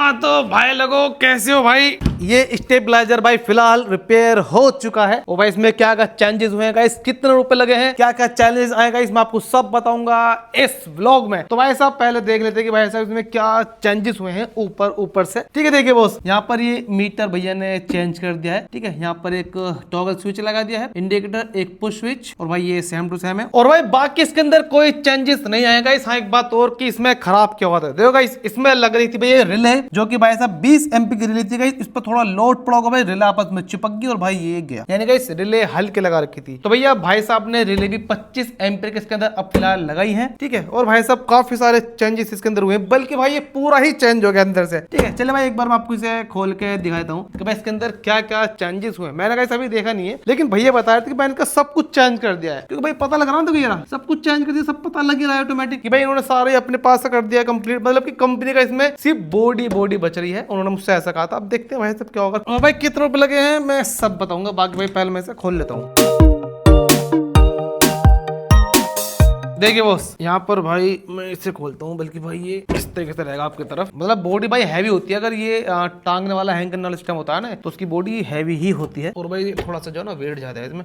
हाँ तो भाई लोगों कैसे हो भाई। ये स्टेबलाइजर भाई फिलहाल रिपेयर हो चुका है और भाई इसमें क्या क्या चेंजेस हुए हैं गाइस, कितने रुपए लगे हैं, क्या क्या चैलेंजेस आएगा इसमें आपको सब बताऊंगा इस व्लॉग में। तो भाई साहब पहले देख लेते हैं कि भाई साहब इसमें क्या चेंजेस हुए हैं ऊपर से। ठीक है देखिए बॉस, यहाँ पर ये मीटर भैया ने चेंज कर दिया है। ठीक है, यहाँ पर एक टॉगल स्विच लगा दिया है, इंडिकेटर, एक पुश स्विच और भाई ये सेम टू सेम है। और भाई बाकी इसके अंदर कोई चेंजेस नहीं आएगा। हाँ एक बात और कि इसमें खराब क्या हुआ था देखो गाइस, इसमें लग रही थी भाई ये रिले जो कि भाई साहब 20 एमपी की रिले थी गाइस, इस पर थोड़ा लोड पड़ा होगा भाई, रिले आपस में चिपक गई और भाई ये गया, यानी गाइस रिले हल्के लगा रखी थी। तो भैया भाई साहब ने रिले भी 25 एम्पीयर के इसके अंदर अब फिलहाल लगाई है। ठीक है, और भाई साहब काफी सारे चेंजेस इसके अंदर हुए, बल्कि भाई ये पूरा ही चेंज हो गया अंदर से। ठीक है चले भाई एक बार मैं आपको इसे खोल के दिखाता हूँ कि भाई इसके अंदर क्या क्या चेंजेस हुए। मैंने गाइस अभी देखा नहीं है, लेकिन भैया बता रहे थे कि भाई इनका सब कुछ चेंज कर दिया है, क्योंकि भाई पता लग रहा है ना, सब कुछ चेंज कर दिया, सब पता लग रहा है ऑटोमेटिक कि भाई इन्होंने सारे अपने पास कर दिया कंप्लीट, मतलब कि कंपनी का इसमें सिर्फ बॉडी बच रही है। उन्होंने मुझसे ऐसा कहा था, अब देखते हैं भाई सब क्या होगा। और भाई कितने रुपए लगे हैं मैं सब बताऊंगा, बाकी भाई पहले मैं इसे खोल लेता हूँ। देखिए बॉस, यहाँ पर भाई मैं इसे खोलता हूँ, बल्कि भाई ये इस तरीके से रहेगा आपकी तरफ, मतलब बॉडी भाई हैवी होती है। अगर ये टांगने वाला हैंग करने वाला सिस्टम होता है ना, तो उसकी बॉडी हैवी ही होती है और भाई थोड़ा सा जो है ना वेट ज्यादा है इसमें।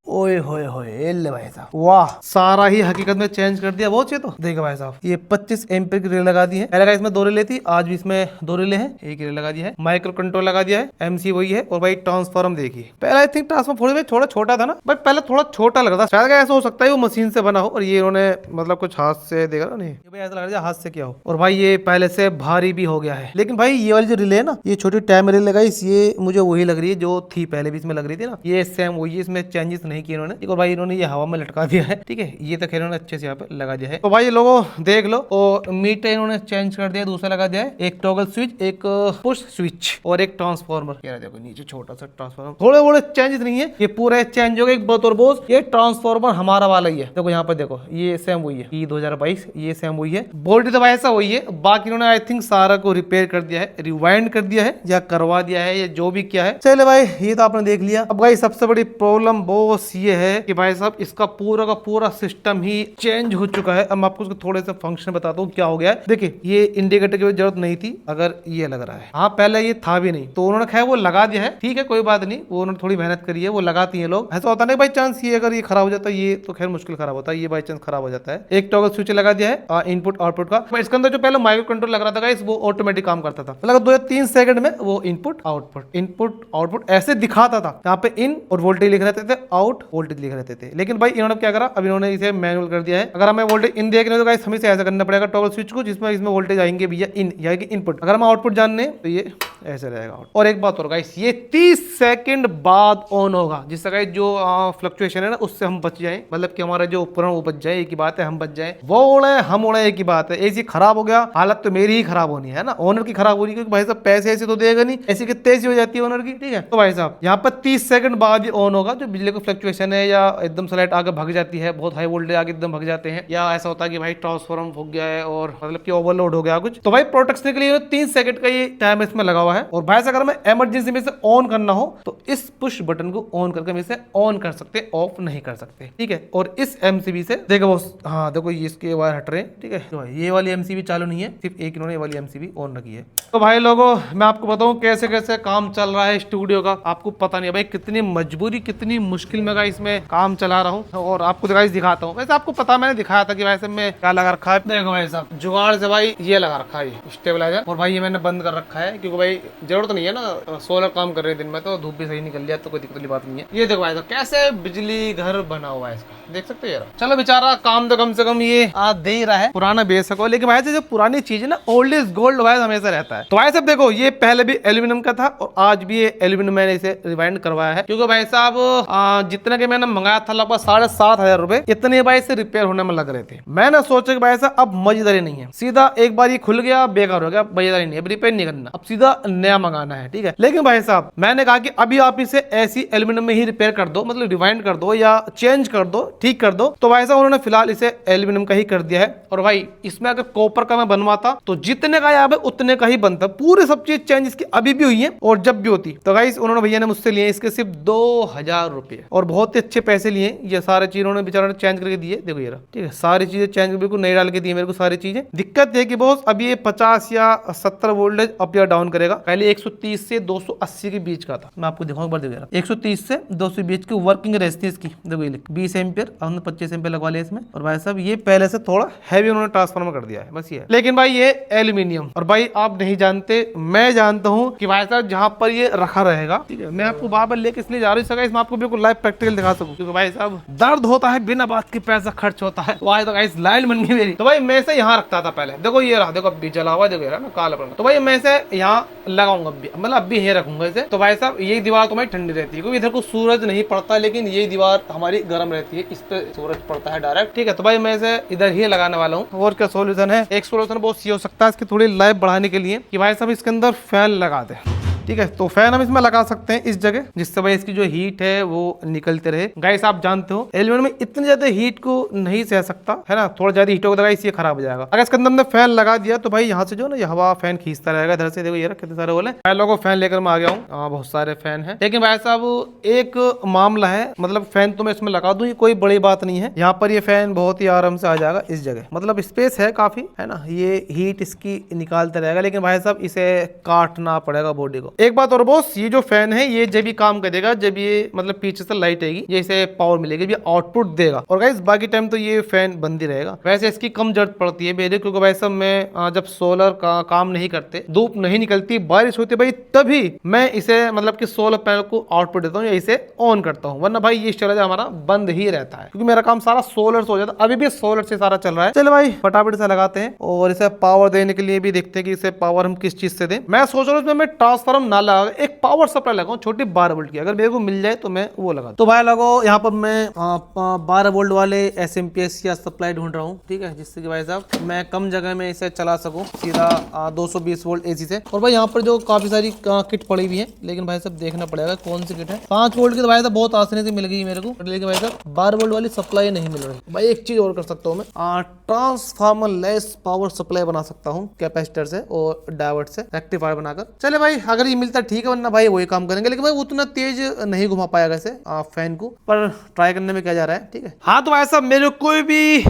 ओए होए होए ले भाई साहब, वाह सारा ही हकीकत में चेंज कर दिया। बहुत तो देखो भाई साहब, ये 25 एम्पीयर की रिले लगा दी है। पहले इसमें 2 रिले थी, आज भी इसमें 2 रिले हैं, एक रिले लगा दिया है। माइक्रो कंट्रोल लगा दिया है, एमसी वही है। और भाई ट्रांसफॉर्म देखिए, पहले आई थिंक ट्रांसफॉर्म थोड़ा छोटा था ना भाई, पहले थोड़ा छोटा लग रहा था, शायद ऐसा हो सकता है वो मशीन से बना हो और ये इन्होंने मतलब कुछ हाथ से देखा नहीं, भाई ऐसा लग रहा है हाथ से क्या हो। और भाई ये पहले से भारी भी हो गया है। लेकिन भाई ये वाली जो रिले है ना, ये छोटी टाइम रिले लगाई, ये मुझे वही लग रही है जो थी पहले भी इसमें लग रही थी ना, ये सेम वही है, इसमें चेंजेस नहीं किए इन्होंने। और भाई इन्होंने ये हवा में लटका दिया है। ठीक है, ये तो खैर इन्होंने अच्छे से यहाँ पे लगा दिया है। तो भाई लोगों देख लो, और मीटर इन्होंने चेंज कर दिया, दूसरा लगा दिया है, एक टॉगल स्विच, एक पुश स्विच और एक ट्रांसफार्मर। ये देखो नीचे छोटा सा ट्रांसफार्मर, थोड़े थोड़े चेंजेस नहीं है, ये पूरा चेंज हो गया। एक बात और बोस, ये ट्रांसफार्मर हमारा वाला ही है। देखो यहाँ पर देखो, ये सेम वही है, 2022 ये सेम वही है, बॉडी तो भाई ऐसा वही है। बाकी इन्होंने आई थिंक सारा को रिपेयर कर दिया है, रिवाइंड कर दिया है या करवा दिया है, या जो भी किया है। चले भाई ये तो आपने देख लिया। अब भाई सबसे बड़ी प्रॉब्लम बोस ये है कि भाई साहब इसका पूरा का पूरा सिस्टम ही चेंज हो चुका है। अब मैं आपको थोड़े से फंक्शन बताता हूँ क्या हो गया है। देखिए ये इंडिकेटर की जरूरत नहीं थी, अगर ये लग रहा है, हाँ पहले ये था भी नहीं, तो उन्होंने खैर वो लगा दिया है। ठीक है कोई बात नहीं, वो उन्होंने थोड़ी मेहनत करी है, वो लगाती है लोग। ऐसा होता नहीं बाई चांस ये अगर ये खराब हो जाता है, ये तो खैर मुश्किल खराब होता है, ये बाई चांस खराब हो जाता है। एक टॉगल स्विच लगा दिया है इनपुट आउटपुट का। इसके अंदर जो पहले माइक्रो कंट्रोल लग रहा था वो ऑटोमेटिक काम करता था, मतलब 2 या 3 सेकंड में वो इनपुट आउटपुट ऐसे दिखाता था। यहाँ पे इन और वोल्टेज लिख रहते थे, आउट वोल्टेज लिख रहते थे। लेकिन भाई इन्होंने क्या करा, अब इन्होंने इसे मैनुअल कर दिया है। अगर हमें वोल्टेज इन देखने तो गाइस हमें से ऐसा करना पड़ेगा टॉगल स्विच को, जिसमें इसमें वोल्टेज आएंगे भैया इन, यानी कि इनपुट। अगर हम आउटपुट जानने तो ये ऐसे रहेगा। और एक बात और गाइस, ये 30 सेकंड बाद ऑन होगा, जिससे गाइस जो फ्लक्चुएशन है ना उससे हम बच जाएं, मतलब कि हमारा जो उपकरण वो बच जाए, एक ही बात है, हम बच जाए। वो उड़े हम उड़े, एक ही बात है। एसी खराब हो गया, हालत तो मेरी ही खराब होनी है ना, ओनर की खराब हो रही है, क्योंकि भाई साहब पैसे ऐसे तो देगा नहीं, ऐसी कितनी ऐसी हो जाती है ओनर की। ठीक है, तो भाई साहब यहाँ पर 30 सेकंड बाद ही ऑन होगा। जो बिजली का फ्लक्चुएशन है, या एकदम स्लाइड आगे भग जाती है, बहुत हाई वोल्टेज आगे एकदम भग जाते हैं, या ऐसा होता है कि भाई ट्रांसफॉर्मर फूक गया है और मतलब कि ओवरलोड हो गया कुछ, तो भाई प्रोटेक्शन के लिए 3 सेकंड का ये टाइम इसमें लगा हुआ है। और भाई अगर हमें इमरजेंसी में से ऑन करना हो तो इस पुश बटन को ऑन करके हम इसे ऑन कर सकते, ऑफ नहीं कर सकते। ठीक है, और इस एमसीबी से देखो बॉस, हाँ देखो ये इसके वायर हट रहे हैं। ठीक है, तो ये वाली एमसीबी चालू नहीं है, सिर्फ एक इन्होंने ये वाली एमसीबी ऑन रखी है। तो भाई लोगों मैं आपको बताऊं कैसे कैसे काम चल रहा है स्टूडियो का, आपको पता नहीं भाई कितनी मजबूरी कितनी मुश्किल में इसमें काम चला रहा हूँ, और आपको दिखाता हूँ। वैसे आपको पता मैंने दिखाया था कि वैसे में क्या लगा रखा है। देखो भाई साहब जुगाड़ से भाई ये लगा रखा है स्टेबलाइजर, और भाई ये मैंने बंद कर रखा है, क्योंकि भाई जरूरत नहीं है ना, सोलर काम कर रहे हैं दिन में, तो धूप भी सही निकल लिया तो कोई दिक्कत वाली बात नहीं है। ये देखो भाई साहब कैसे बिजली घर बना हुआ है इसका, देख सकते हो यार। चलो बेचारा काम तो कम से कम ये दे ही रहा है, पुराना बेच सको। लेकिन भाई जो पुरानी चीज है ना, ओल्ड इज गोल्ड भाई हमेशा रहता है। तो भाई साहब देखो ये पहले भी एल्यूमिनियम का था, और आज भी ये एल्यूमिनियम मैंने इसे रिवाइंड करवाया है, क्योंकि भाई साहब जितने के मैंने मंगाया था लगभग 7,500 रुपए, इतने भाई से रिपेयर होने में लग रहे थे। मैंने सोचा कि भाई साहब अब मजेदारी नहीं है, सीधा एक बार ये खुल गया बेकार हो गया, मजेदारी नहीं है, रिपेयर नहीं करना, अब सीधा नया मंगाना है, ठीक है। लेकिन भाई साहब मैंने कहा कि अभी आप इसे ऐसी एल्यूमिनियम में ही रिपेयर कर दो, मतलब रिवाइंड कर दो या चेंज कर दो, ठीक कर दो। तो भाई साहब उन्होंने फिलहाल इसे एल्यूमिनियम का ही कर दिया है। और भाई इसमें अगर कॉपर का मैं बनवाता तो जितने का यहाँ पे उतने का ही बनता, पूरी सब चीज चेंज इसकी अभी भी हुई है और जब भी होती। तो गाइस उन्होंने भैया ने मुझसे लिए इसके सिर्फ 2000 रुपए और बहुत ही अच्छे पैसे लिए। ये सारे चीज उन्होंने बेचारा ने चेंज करके दिए, देखो ये रहा, ठीक है। सारी चीजें चेंज बिल्कुल नई डाल के दी मेरे को सारी चीजें। दिक्कत है कि बॉस अभी ये 50 या 70 वोल्टेज अप या डाउन करेगा। पहले 130 से 280 के बीच का था, मैं आपको दिखाऊंगा, 130 से 200 बीच की वर्किंग रहती है इसकी। देखो ये 20 एम्पियर, हमने 25 एम्पियर लगवा लिया इसमें। और भाई साहब ये पहले से थोड़ा हैवी उन्होंने ट्रांसफार्मर कर दिया है, बस ये। लेकिन भाई ये एल्यूमिनियम, और भाई आप नहीं जानते, मैं जानता हूँ कि भाई साहब जहाँ पर ये रखा रहेगा, ठीक है, मैं आपको बार-बार लेके इसलिए जा रही हूँ इसमें आपको बिल्कुल लाइव प्रैक्टिकल दिखा सकूं, क्योंकि भाई साहब दर्द होता है, बिना बात के पैसा खर्च होता है। वाह तो गाइस लाइन बन गई मेरी। तो भाई मैं इसे यहाँ रखता था पहले, देखो ये रहा, देखो अभी जला हुआ, देखो ये रहा ना काला पड़ा। तो भाई मैं इसे यहाँ लगाऊंगा, मतलब अभी यही रखूंगा इसे। तो भाई साहब ये दीवार तो हमारी ठंडी रहती है क्योंकि इधर को सूरज नहीं पड़ता, लेकिन ये दीवार हमारी गर्म रहती है, इस पे सूरज पड़ता है डायरेक्ट, ठीक है। तो भाई मैं इसे इधर ही लगाने वाला हूँ। और क्या सोल्यूशन है, एक सोल्यूशन बहुत सही हो सकता है इसकी थोड़ी लाइफ बढ़ाने के लिए, कि भाई साहब इसके अंदर फैन लगा दे, ठीक है। तो फैन हम इसमें लगा सकते हैं इस जगह, जिससे भाई इसकी जो हीट है वो निकलते रहे। गाइस आप जानते हो एल्यूमिनियम में इतनी ज्यादा हीट को नहीं सह सकता है ना, थोड़ा ज्यादा हीट होगा इसलिए खराब हो जाएगा। अगर इसके अंदर हमने फैन लगा दिया तो भाई यहाँ से जो ना ये हवा फैन खींचता रहेगा इधर से। देखो ये कितने सारे बोले पहले को फैन लेकर मैं आ गया हूँ, बहुत सारे फैन है। लेकिन भाई साहब एक मामला है, मतलब फैन तो मैं इसमें लगा दूं, कोई बड़ी बात नहीं है। यहाँ पर ये फैन बहुत ही आराम से आ जाएगा इस जगह, मतलब स्पेस है काफी, है ना, ये हीट इसकी निकालता रहेगा। लेकिन भाई साहब इसे काटना पड़ेगा बॉडी को। एक बात और बॉस, ये जो फैन है ये जब भी काम करेगा जब ये मतलब पीछे से लाइट आएगी, ये इसे पावर मिलेगी, ये आउटपुट देगा। और गाइस बाकी टाइम तो ये फैन बंद ही रहेगा। वैसे इसकी कम जरूरत पड़ती है मेरे, क्योंकि भाई साहब मैं जब सोलर का काम नहीं करते, धूप नहीं निकलती, बारिश होती भाई, तभी मैं इसे मतलब कि सोलर पैनल को आउटपुट देता हूँ या इसे ऑन करता हूँ, वरना भाई ये स्टोरेज हमारा बंद ही रहता है क्योंकि मेरा काम सारा सोलर से हो जाता है। अभी भी सोलर से सारा चल रहा है। चलो भाई फटाफट से लगाते हैं और इसे पावर देने के लिए भी देखते हैं कि इसे पावर हम किस चीज से दें। मैं सोच रहा हूँ इसमें मैं ट्रांसफार्मर ना लगा, एक पावर सप्लाई लगाऊं छोटी 12 वोल्ट की, अगर मेरे को मिल जाए तो मैं वो लगा। तो भाई लगाओ यहाँ पर मैं 12 वोल्ट वाले एसएमपीएस या सप्लाई ढूंढ रहा हूँ, ठीक है, जिससे कि भाई साहब मैं कम जगह में इसे चला सकूं सीधा 220 वोल्ट एसी से। और भाई यहाँ पर जो काफी सारी किट पड़ी हुई है, लेकिन भाई साहब देखना पड़ेगा कौन सी किट है। 5 वोल्ट की तो भाई साहब बहुत आसानी से मिल गई मेरे को, लेकिन भाई साहब 12 वोल्ट वाली सप्लाई नहीं मिल रही। भाई एक चीज और कर सकता हूँ मैं, ट्रांसफार्मर लेस पावर सप्लाई बना सकता हूँ कैपेसिटर से और डायोड से रेक्टिफायर बनाकर। चले भाई अगर ये मिलता ठीक है, वरना भाई वही काम करेंगे। लेकिन भाई उतना तेज नहीं घुमा पाएगा इसे फैन को, पर ट्राई करने में क्या जा रहा है, ठीक है। हाँ तो भाई साहब मेरे को कोई भी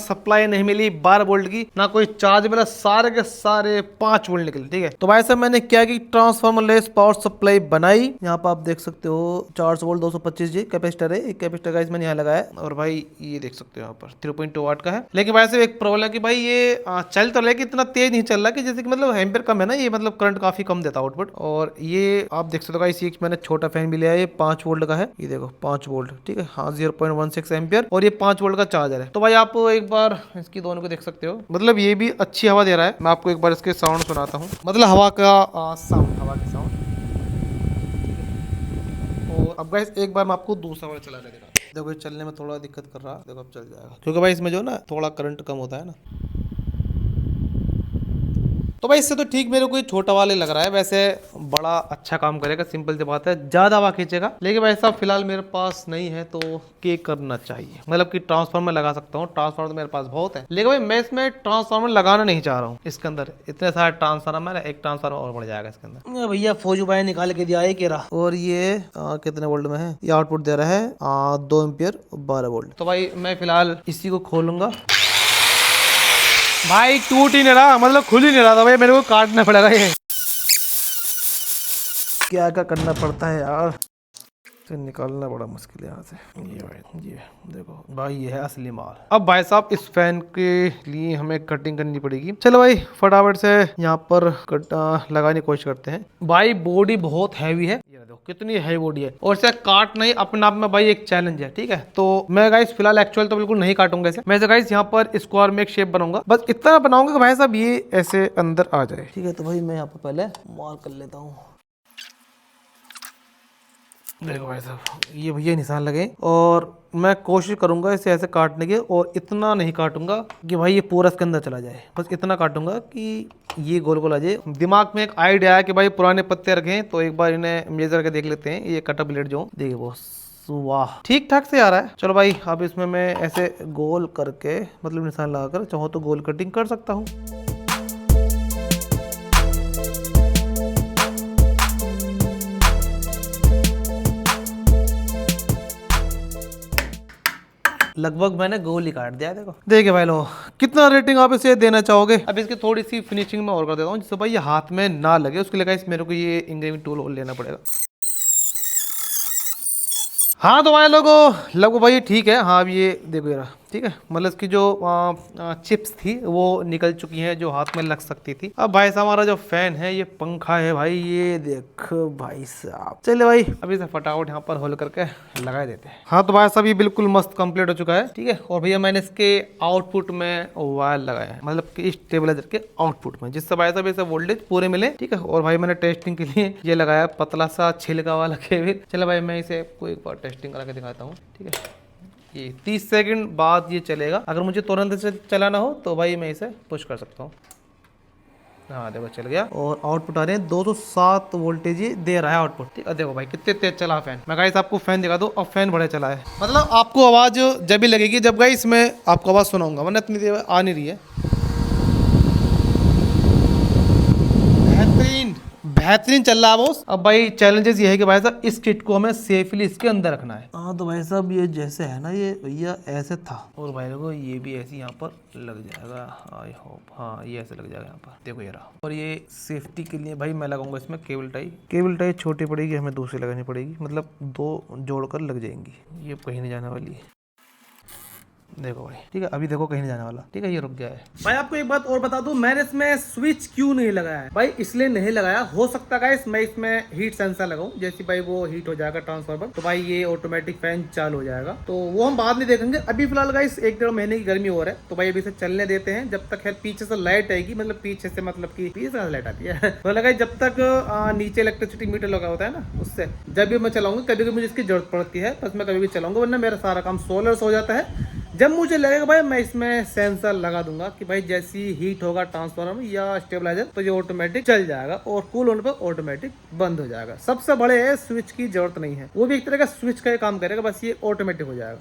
सप्लाई नहीं मिली 12 वोल्ट की, ना कोई चार्ज मिला, सारे के सारे 5 वोल्ट निकले, ठीक है। तो भाई साहब मैंने क्या की ट्रांसफार्मर लेस पावर सप्लाई बनाई। यहाँ पर आप देख सकते हो 400 वोल्ट 225 जी कैपेसिटर है, एक कैपेसिटर गाइस मैंने यहाँ लगाया और भाई ये देख सकते हो यहाँ पर 3.2 वाट का है। लेकिन भाई साहब एक प्रॉब्लम है कि भाई ये चल तो रहा है कि इतना तेज नहीं चल रहा कि जैसे कि मतलब एम्पियर कम है ना, ये मतलब करंट काफी कम देता है आउटपुट। और ये आप देख सकते हो गाइस, मैंने छोटा फैन भी लिया है, ये 5 वोल्ट का है, ये देखो 5 वोल्ट, ठीक है, हाँ 0.16 एम्पियर और ये 5 वोल्ट का चार्जर है। तो भाई आप एक बार इसकी दोनों को देख सकते हो, मतलब ये भी अच्छी हवा दे रहा है। मैं आपको एक बार इसके साउंड सुनाता हूँ, मतलब हवा का साउंड, हवा की साउंड। और अब गाइस एक बार मैं आपको दूसरा वाला चला के दिखा, देखो ये चलने में थोड़ा दिक्कत कर रहा है, देखो अब चल जाएगा, क्योंकि भाई इसमें जो ना थोड़ा करंट कम होता है ना। तो भाई इससे तो ठीक मेरे को छोटा वाले लग रहा है, वैसे बड़ा अच्छा काम करेगा, सिंपल सी बात है, ज्यादा हवा खींचेगा। लेकिन भाई साहब फिलहाल मेरे पास नहीं है तो क्या करना चाहिए, मतलब कि ट्रांसफार्मर लगा सकता हूँ, ट्रांसफार्मर तो मेरे पास बहुत है, लेकिन भाई मैं इसमें ट्रांसफार्मर लगाना नहीं चाह रहा हूँ। इसके अंदर इतने सारे ट्रांसफार्मर है, एक ट्रांसफार्मर और बढ़ जाएगा इसके अंदर। भैया फौजू भाई निकाल के दिया है केरा, और ये कितने वोल्ट में है, ये आउटपुट दे रहा है 2 एम्पियर 12 वोल्ट। तो भाई मैं फिलहाल इसी को खोलूंगा। भाई टूट ही नहीं रहा, मतलब खुल ही नहीं रहा था भाई, मेरे को काटना पड़ेगा ये, क्या क्या करना पड़ता है यार, से निकालना बड़ा मुश्किल है यहाँ से। ये भाई ये देखो भाई, ये है असली माल। अब भाई साहब इस फैन के लिए हमें कटिंग करनी पड़ेगी। चलो भाई फटाफट से यहाँ पर लगाने की कोशिश करते हैं। भाई बॉडी बहुत हैवी है, ये देखो कितनी हैवी बॉडी है, और इसे काटना ही अपने आप में भाई एक चैलेंज है, ठीक है। तो मैं गाइस फिलहाल एक्चुअल तो बिल्कुल नहीं काटूंगा इसे, मैं गाइस यहाँ पर स्क्वायर में एक शेप बनाऊंगा, बस इतना बनाऊंगा कि भाई साहब ये ऐसे अंदर आ जाए, ठीक है। तो भाई मैं यहाँ पर पहले मार्क कर लेता हूँ। देखो भाई साहब, ये भैया निशान लगे और मैं कोशिश करूंगा इसे ऐसे काटने की, और इतना नहीं काटूंगा कि भाई ये पूरा इसके अंदर चला जाए, बस इतना काटूंगा कि ये गोल गोल आ जाए। दिमाग में एक आइडिया है कि भाई पुराने पत्ते रखें तो एक बार इन्हें मेजर करके देख लेते हैं। ये कटर ब्लेड जो देखिए बॉस, वाह ठीक ठाक से आ रहा है। चलो भाई अब इसमें मैं ऐसे गोल करके मतलब निशान लगाकर चाहो तो गोल कटिंग कर सकता हूँ। लगभग मैंने गोल ही काट दिया है। देखो देखिए भाई लोग, कितना रेटिंग आप इसे देना चाहोगे? अब इसकी थोड़ी सी फिनिशिंग में और कर देता हूँ जिससे भाई ये हाथ में ना लगे। उसके लिए गाइस मेरे को ये इंग्रेविंग टूल और लेना पड़ेगा। हाँ तो भाई लोगों लगभग भाई ठीक है। हाँ अब ये देखो यार ठीक है, मतलब इसकी जो चिप्स थी वो निकल चुकी हैं जो हाथ में लग सकती थी। अब भाई साहब हमारा जो फैन है, ये पंखा है भाई, ये देखो भाई साहब। चलिए भाई अभी से फटाफट यहाँ पर होल करके लगा देते हैं। हाँ तो भाई साहब ये बिल्कुल मस्त कंप्लीट हो चुका है, ठीक है। और भैया मैंने इसके आउटपुट में वायर लगाया है, मतलब कि स्टेबलाइजर के आउटपुट में, जिससे भाई साहब इसे वोल्टेज पूरे मिले, ठीक है। और भाई मैंने टेस्टिंग के लिए ये लगाया पतला सा छिलका वाला केबल। चलो भाई मैं इसे आपको एक बार टेस्टिंग करा के दिखाता हूँ, ठीक है। ये 30 सेकंड बाद ये चलेगा। अगर मुझे तुरंत से चलाना हो तो भाई मैं इसे पुश कर सकता हूँ। हाँ देखो चल गया, और आउटपुट आ रहे हैं 207 वोल्टेज ये दे रहा है आउटपुट, ठीक है। देखो भाई कितने तेज चला फैन। मैं गाइस आपको फैन दिखा दूँ, अब फैन बड़े चला है, मतलब आपको आवाज़ जब भी लगेगी जब गाइस मैं आपको आवाज़ सुनाऊंगा, वरना इतनी देर आ नहीं रही है। बेहतरीन बेहतरीन चल रहा है बॉस। अब भाई चैलेंजेस ये है कि भाई साहब इस किट को हमें सेफली इसके अंदर रखना है। हाँ तो भाई साहब ये जैसे है ना, ये भैया ऐसे था, और भाई देखो ये भी ऐसे यहाँ पर लग जाएगा, आई होप। हाँ ये ऐसे लग जाएगा यहाँ पर, देखो ये रहा। और ये सेफ्टी के लिए भाई मैं लगाऊंगा इसमें केबल टाई छोटी पड़ेगी, हमें दूसरी लगानी पड़ेगी, मतलब दो जोड़कर लग जाएंगी, ये कहीं नहीं जाने वाली है। देखो भाई ठीक है, अभी देखो कहीं नहीं जाने वाला, ठीक है। ये रुक गया है। भाई आपको एक बात और बता दूं, मैंने इसमें स्विच क्यों नहीं लगाया है भाई, इसलिए नहीं लगाया, हो सकता है मैं इसमें हीट सेंसर लगाऊं, जैसे भाई वो हीट हो जाएगा ट्रांसफार्मर तो भाई ये ऑटोमेटिक फैन चालू हो जाएगा, तो वो हम बाद में देखेंगे। अभी फिलहाल गाइस 1-1.5 महीने की गर्मी और है, तो भाई अभी से चलने देते हैं जब तक है पीछे से लाइट आएगी, मतलब पीछे से मतलब की पीछे से लाइट आती है मतलब जब तक नीचे इलेक्ट्रिसिटी मीटर लगा होता है ना, उससे जब भी मैं चलाऊंगा, कभी कभी मुझे इसकी जरूरत पड़ती है, बस मैं कभी भी चलाऊंगा, वरना मेरा सारा काम सोलर से हो जाता है। जब मुझे लगेगा भाई मैं इसमें सेंसर लगा दूंगा कि भाई जैसी हीट होगा ट्रांसफार्मर या स्टेबलाइजर तो ये ऑटोमेटिक चल जाएगा, और कूल होने पर ऑटोमेटिक बंद हो जाएगा। सबसे बड़े है स्विच की जरूरत नहीं है, वो भी एक तरह का स्विच का काम करेगा, बस ये ऑटोमेटिक हो जाएगा।